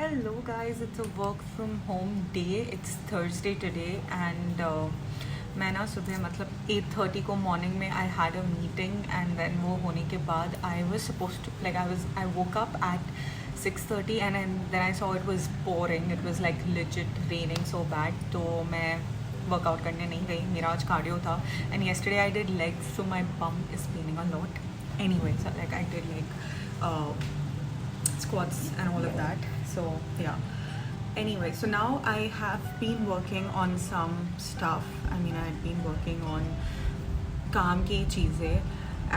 Hello guys, it's a work from home day. It's Thursday today and मैं ना सुबह मतलब 8:30 को मॉर्निंग में I had a meeting and then वो होने के बाद I was supposed to I woke up at 6:30 and then I saw it was pouring. It was like legit raining so bad. तो मैं वर्कआउट करने नहीं गई. मेरा आज कार्डियो था and yesterday I did legs so my bum is paining a lot. Anyway, so like I did squats and all of that. So yeah, anyway, so now I have been working on some stuff. I mean, I had been working on काम की चीज़ें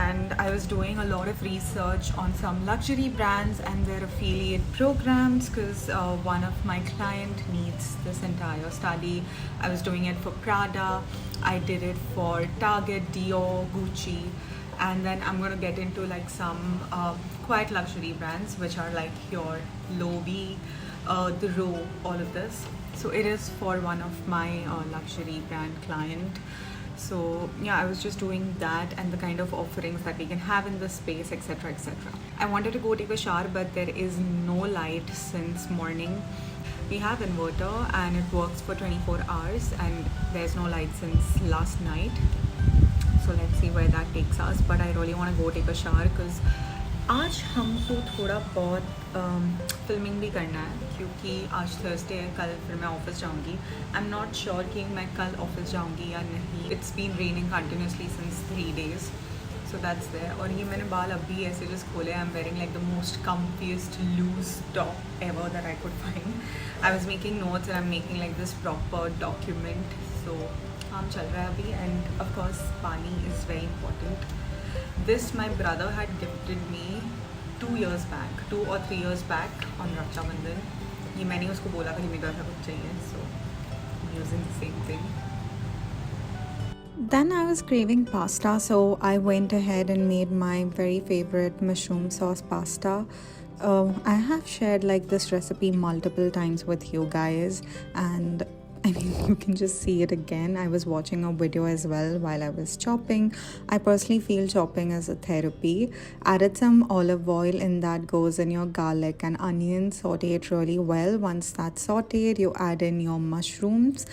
and I was doing a lot of research on some luxury brands and their affiliate programs because one of my client needs this entire study. I was doing it for Prada, I did it for Target, Dior, Gucci, and then I'm going to get into like some quite luxury brands which are like your Loewe, the Row, all of this. So it is for one of my luxury brand client. So yeah, I was just doing that and the kind of offerings that we can have in the space, etc, etc. I wanted to go take a shower but there is no light since morning. We have inverter and it works for 24 hours and there's no light since last night. So let's see where that takes us, but I really want to go take a shower because आज हमको थोड़ा बहुत filming भी करना है क्योंकि आज Thursday है. कल फिर मैं ऑफिस जाऊंगी. आई एम नॉट श्योर कि मैं कल ऑफिस जाऊंगी या नहीं. It's been raining continuously since 3 days, so that's there. और ये मैंने बाल अभी ऐसे जस्ट खोले. I am wearing like the most comfiest loose top ever that I could find. I was making notes and I am making like this proper document. So काम चल रहा है अभी and of course pani is very important. This my brother had gifted me 2 years back, 2 or 3 years back on Raksha Bandhan. ये मैंने उसको बोला था कि मेरे को कुछ चाहिए, so I'm using the same thing. Then I was craving pasta, so I went ahead and made my very favorite mushroom sauce pasta. I have shared like this recipe multiple times with you guys, and I mean, you can just see it again. I was watching a video as well while I was chopping. I personally feel chopping as a therapy. Added some olive oil, and that goes in your garlic and onion. Saute it really well. Once that's sauteed, you add in your mushrooms.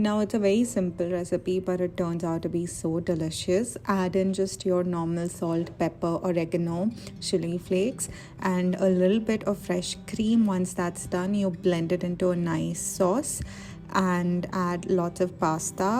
Now it's a very simple recipe, but it turns out to be so delicious. Add in just your normal salt, pepper, oregano, chili flakes, and a little bit of fresh cream. Once that's done, you blend it into a nice sauce and add lots of pasta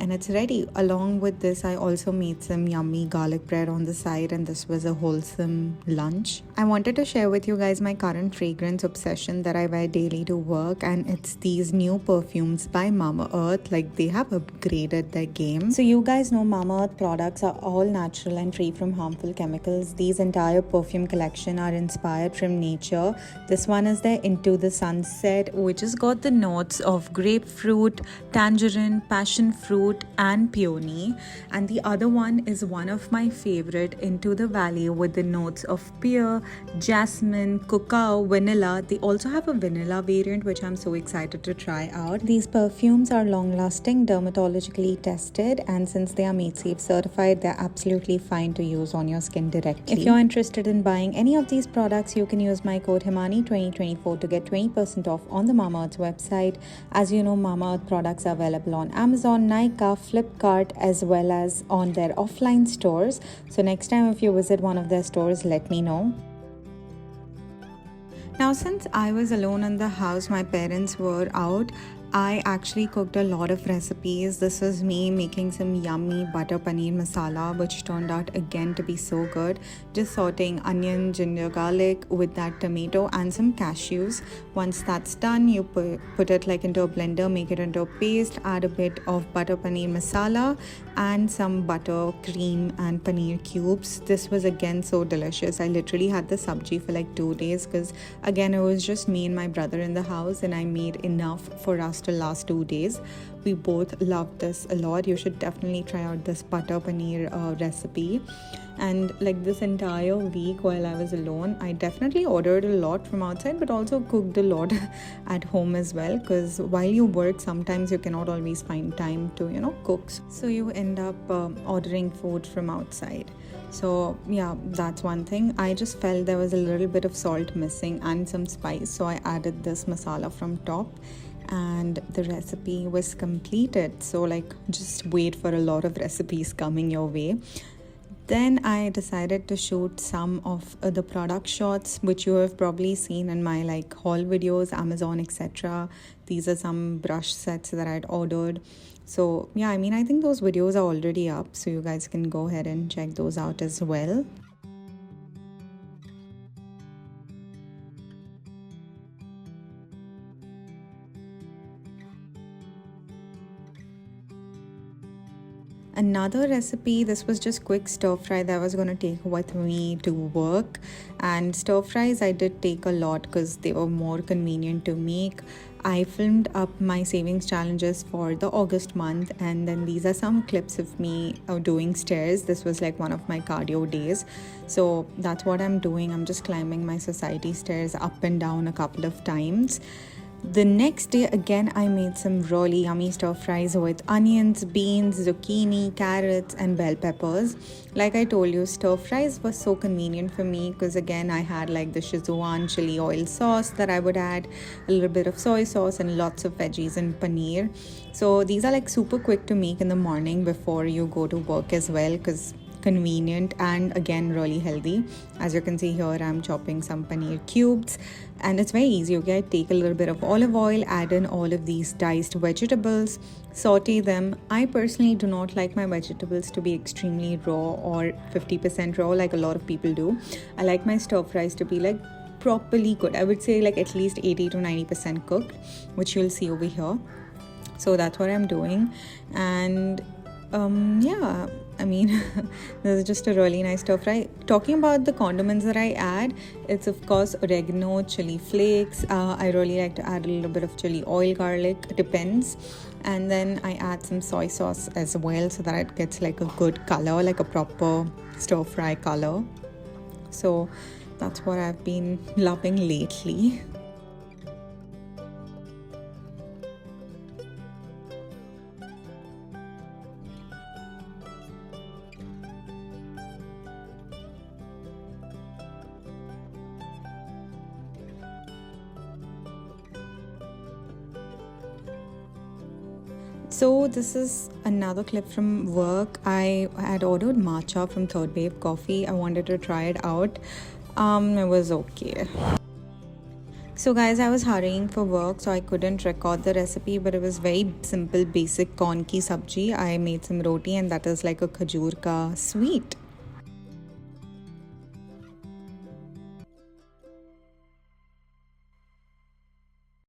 and it's ready. Along with this, I also made some yummy garlic bread on the side, and this was a wholesome lunch. I wanted to share with you guys my current fragrance obsession that I wear daily to work, and it's these new perfumes by Mamaearth. Like, they have upgraded their game. So you guys know Mamaearth products are all natural and free from harmful chemicals. These entire perfume collection are inspired from nature. This one is their Into the Sunset, which has got the notes of grapefruit, tangerine, passion fruit, and peony, and the other one is one of my favorite, Into the Valley, with the notes of pear, jasmine, cacao, vanilla. They also have a vanilla variant which I'm so excited to try out. These perfumes are long lasting, dermatologically tested, and since they are made safe certified, they're absolutely fine to use on your skin directly. If you're interested in buying any of these products, you can use my code Himani 2024 to get 20% off on the Mamaearth's website. As you know, Mamaearth products are available on Amazon, Nike, Flipkart, as well as on their offline stores. So next time if you visit one of their stores, let me know. Now, since I was alone in the house, my parents were out, I actually cooked a lot of recipes. This was me making some yummy butter paneer masala, which turned out again to be so good. Just sauteing onion, ginger, garlic with that tomato and some cashews. Once that's done, you put it like into a blender, make it into a paste, add a bit of butter paneer masala and some butter, cream and paneer cubes. This was again so delicious. I literally had the sabji for like 2 days because again it was just me and my brother in the house, and I made enough for us to last 2 days. We both loved this a lot. You should definitely try out this butter paneer recipe. And like this entire week while I was alone, I definitely ordered a lot from outside, but also cooked a lot at home as well, because while you work, sometimes you cannot always find time to cook, so you end up ordering food from outside. So yeah, that's one thing. I just felt there was a little bit of salt missing and some spice, so I added this masala from top, and the recipe was completed. So like, just wait for a lot of recipes coming your way. Then I decided to shoot some of the product shots, which you have probably seen in my like haul videos, Amazon, etc. These are some brush sets that I'd ordered. So yeah, I mean, I think those videos are already up, so you guys can go ahead and check those out as well. Another recipe, this was just quick stir fry that I was going to take with me to work. And stir fries I did take a lot because they were more convenient to make. I filmed up my savings challenges for the August month, and then these are some clips of me doing stairs. This was like one of my cardio days, so that's what I'm doing. I'm just climbing my society stairs up and down a couple of times. The next day again, I made some really yummy stir fries with onions, beans, zucchini, carrots and bell peppers. Like I told you, stir fries was so convenient for me because again I had like the Szechuan chili oil sauce that I would add, a little bit of soy sauce and lots of veggies and paneer. So these are like super quick to make in the morning before you go to work as well, because convenient and again really healthy. As you can see here, I'm chopping some paneer cubes and it's very easy. Okay, take a little bit of olive oil, add in all of these diced vegetables, saute them. I personally do not like my vegetables to be extremely raw or 50% raw like a lot of people do. I like my stir fries to be like properly cooked. I would say like at least 80 to 90% cooked, which you'll see over here. So that's what I'm doing. And yeah, I mean, this is just a really nice stir fry. Talking about the condiments that I add, it's of course oregano, chili flakes. I really like to add a little bit of chili oil, garlic, it depends. And then I add some soy sauce as well so that it gets like a good color, like a proper stir fry color. So that's what I've been loving lately. So this is another clip from work. I had ordered matcha from Third Wave Coffee. I wanted to try it out. It was okay. So guys, I was hurrying for work, so I couldn't record the recipe, but it was very simple, basic corn ki sabji. I made some roti, and that is like a khajur ka sweet.